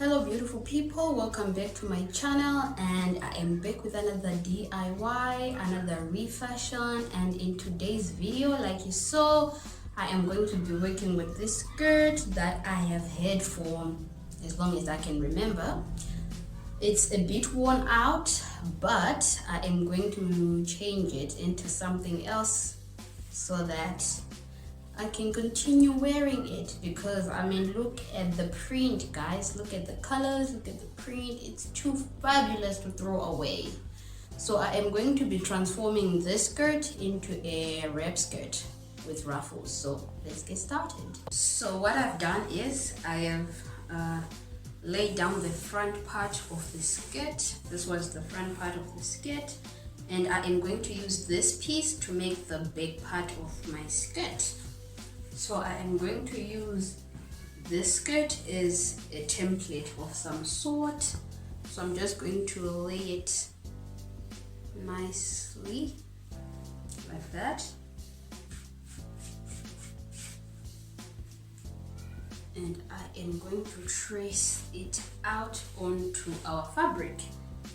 Hello beautiful people, welcome back to my channel, and I am back with another DIY, another refashion. And in today's video, like you saw, I am going to be working with this skirt that I have had for as long as I can remember. It's a bit worn out, but I am going to change it into something else so that I can continue wearing it, because I mean, look at the print, guys. Look at the colors, look at the print. It's too fabulous to throw away. So I am going to be transforming this skirt into a wrap skirt with ruffles. So let's get started. So what I've done is I have laid down the front part of the skirt. This was the front part of the skirt, and I am going to use this piece to make the back part of my skirt. So I am going to use this skirt as a template of some sort. So I'm just going to lay it nicely like that. And I am going to trace it out onto our fabric.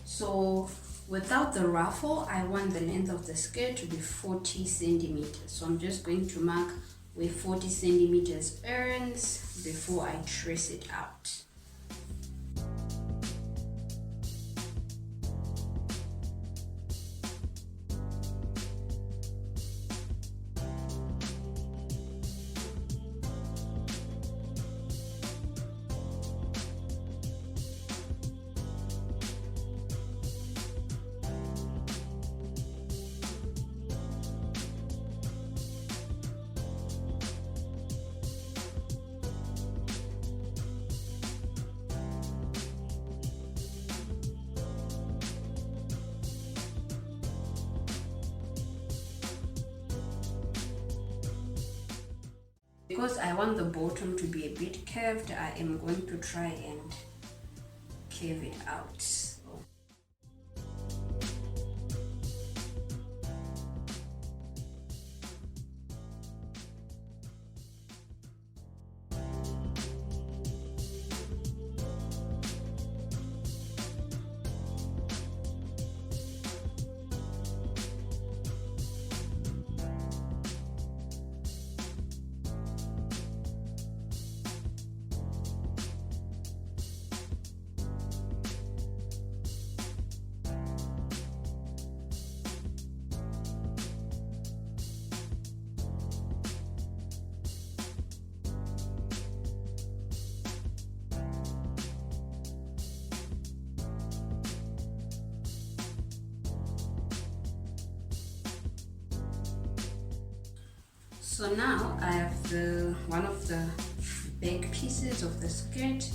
So without the ruffle, I want the length of the skirt to be 40 centimeters. So I'm just going to mark where 40 centimeters ends before I trace it out. Because I want the bottom to be a bit curved, I am going to try and curve it out. So now I have one of the back pieces of the skirt,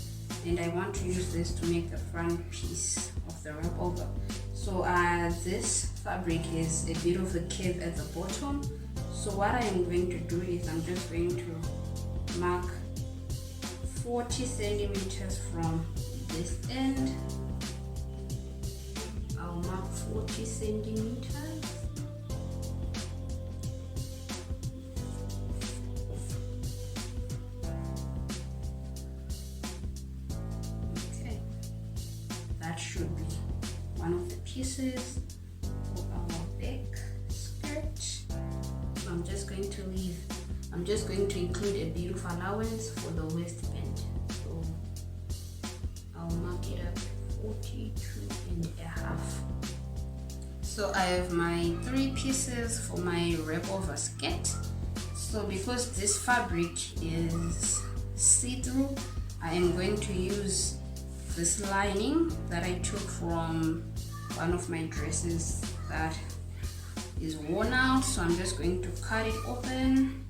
and I want to use this to make the front piece of the wrap over. So this fabric is a bit of a curve at the bottom. So what I am going to do is I'm just going to mark 40 centimeters from this end. I'll mark 40 centimeters. That should be one of the pieces for our back skirt. So I'm just going to include a bit of allowance for the waistband. So I'll mark it up 42.5. So I have my 3 pieces for my wrap over skirt. So because this fabric is see-through, I am going to use this lining that I took from one of my dresses that is worn out. So I'm just going to cut it open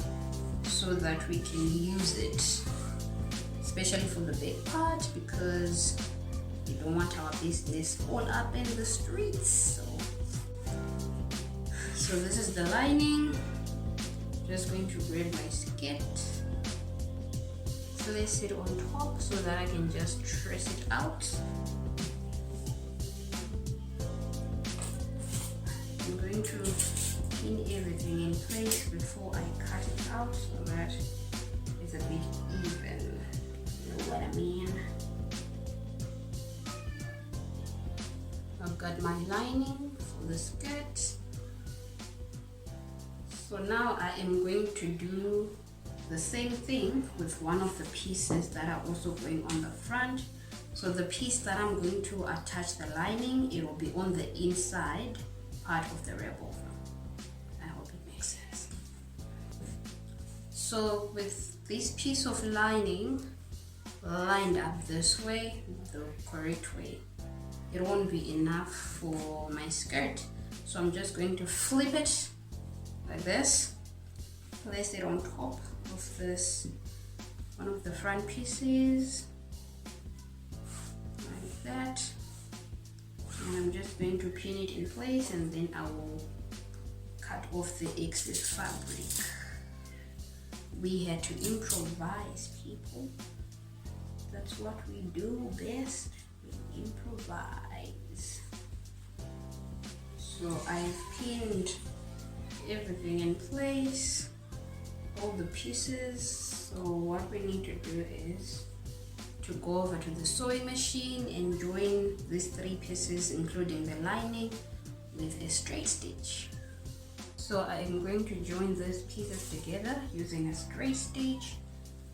so that we can use it, especially for the back part, because we don't want our business all up in the streets. So this is the lining. Just going to grab my skirt, place it on top so that I can just trace it out. I'm going to pin everything in place before I cut it out so that it's a bit even. You know what I mean? got my lining for the skirt. So now I am going to do the same thing with one of the pieces that are also going on the front. So the piece that I'm going to attach the lining, it will be on the inside part of the revolver. I hope it makes sense. So with this piece of lining lined up this way, the correct way, it won't be enough for my skirt. So I'm just going to flip it like this, place it on top of this one of the front pieces like that, and I'm just going to pin it in place, and then I will cut off the excess fabric. We had to improvise, people. That's what we do best. We improvise. So I've pinned everything in place, all the pieces. So what we need to do is to go over to the sewing machine and join these 3 pieces, including the lining, with a straight stitch. So I am going to join these pieces together using a straight stitch,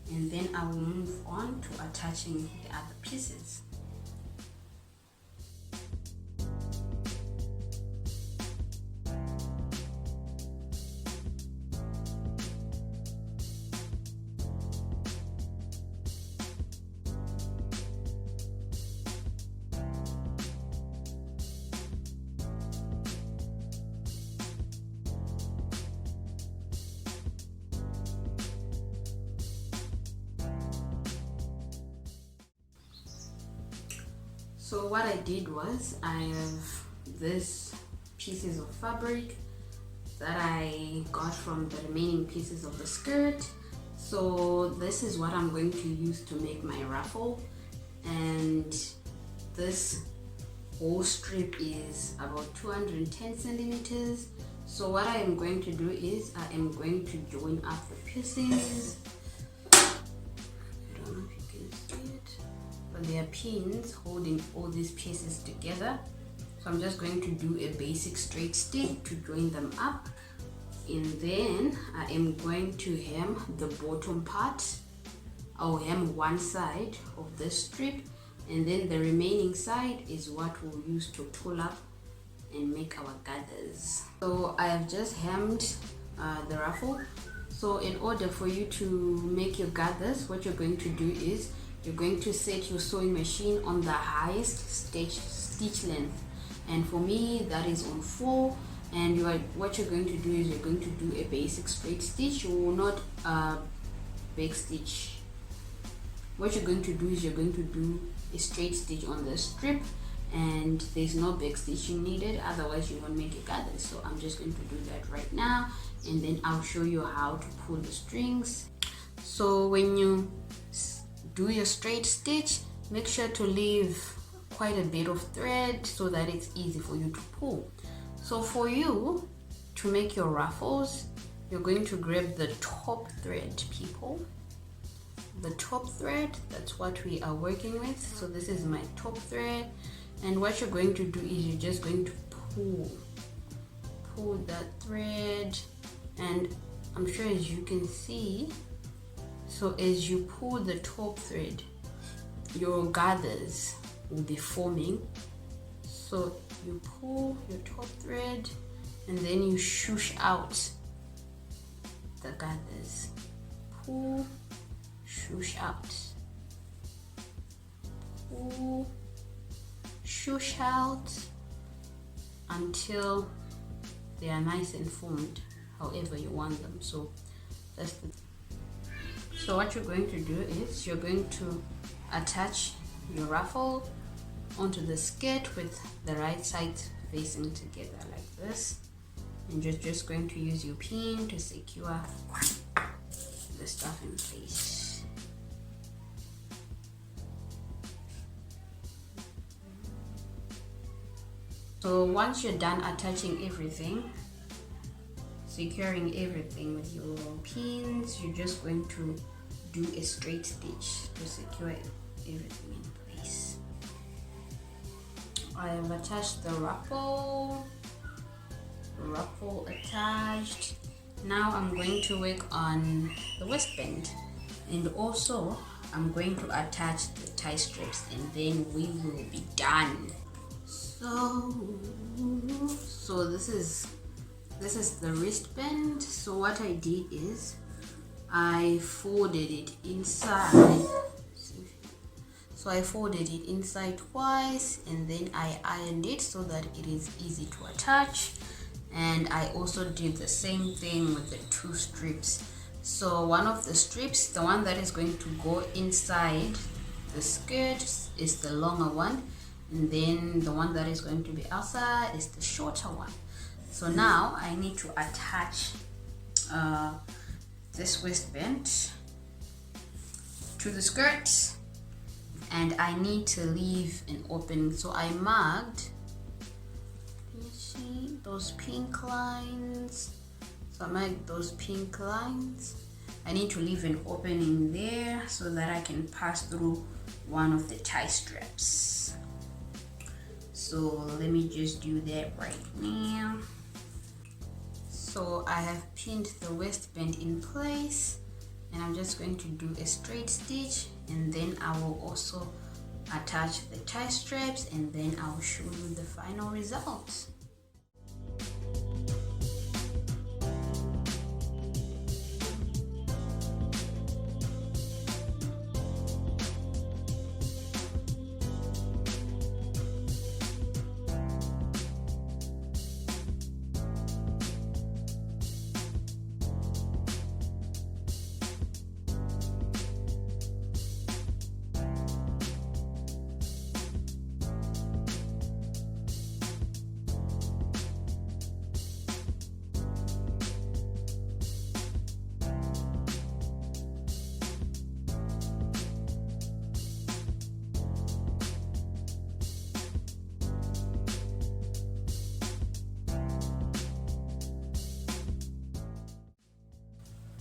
and then I will move on to attaching the other pieces. So what I did was, I have these pieces of fabric that I got from the remaining pieces of the skirt. So this is what I'm going to use to make my ruffle, and this whole strip is about 210 centimeters. So what I am going to do is, I am going to join up the pieces. There are pins holding all these pieces together, so I'm just going to do a basic straight stitch to join them up, and then I am going to hem the bottom part. I'll hem one side of this strip, and then the remaining side is what we'll use to pull up and make our gathers. So I have just hemmed the ruffle. So in order for you to make your gathers, what you're going to do is, you're going to set your sewing machine on the highest stitch length, and for me that is on 4. And what you're going to do is, you're going to do a basic straight stitch. You will not back stitch. What you're going to do is, you're going to do a straight stitch on the strip, and there's no back stitching needed, otherwise you won't make a gather. So I'm just going to do that right now, and then I'll show you how to pull the strings. So when you do your straight stitch, make sure to leave quite a bit of thread so that it's easy for you to pull. So for you to make your ruffles, you're going to grab the top thread, people. The top thread, that's what we are working with. So this is my top thread, and what you're going to do is, you're just going to pull that thread, and I'm sure as you can see, so as you pull the top thread, your gathers will be forming. So you pull your top thread, and then you shush out the gathers. Pull, shush out. Pull, shush out, until they are nice and formed however you want them. So that's the So what you're going to do is, you're going to attach your ruffle onto the skirt with the right sides facing together like this, and you're just going to use your pin to secure the stuff in place. So once you're done attaching everything, securing everything with your pins, you're just going to do a straight stitch to secure everything in place. I have attached the ruffle attached. Now I'm going to work on the waistband, and also I'm going to attach the tie strips, and then we will be done. So this is the wristband. So what I did is I folded it inside. So I folded it inside twice, and then I ironed it so that it is easy to attach. And I also did the same thing with the 2 strips. So one of the strips, the one that is going to go inside the skirt, is the longer one, and then the one that is going to be outside is the shorter one. So now I need to attach this waistband to the skirt, and I need to leave an opening. So I marked, can you see those pink lines? So I marked those pink lines. I need to leave an opening there so that I can pass through one of the tie strips. So let me just do that right now. So I have pinned the waistband in place, and I'm just going to do a straight stitch, and then I will also attach the tie strips, and then I will show you the final result.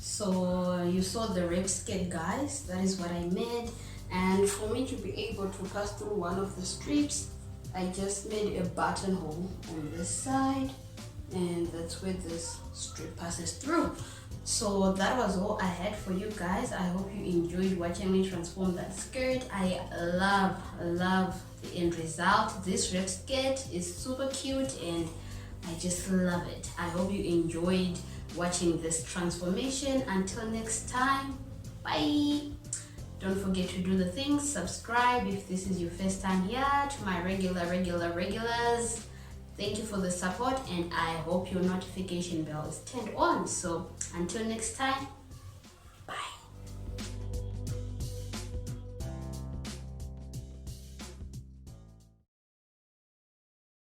So you saw the rib skirt, guys. That is what I made, and for me to be able to pass through one of the strips, I just made a buttonhole on this side, and that's where this strip passes through. So that was all I had for you guys. I hope you enjoyed watching me transform that skirt. I love the end result. This rib skirt is super cute, and I just love it. I hope you enjoyed watching this transformation. Until next time, bye. Don't forget to do the things. Subscribe if this is your first time here. To my regulars, thank you for the support, and I hope your notification bell is turned on. So until next time,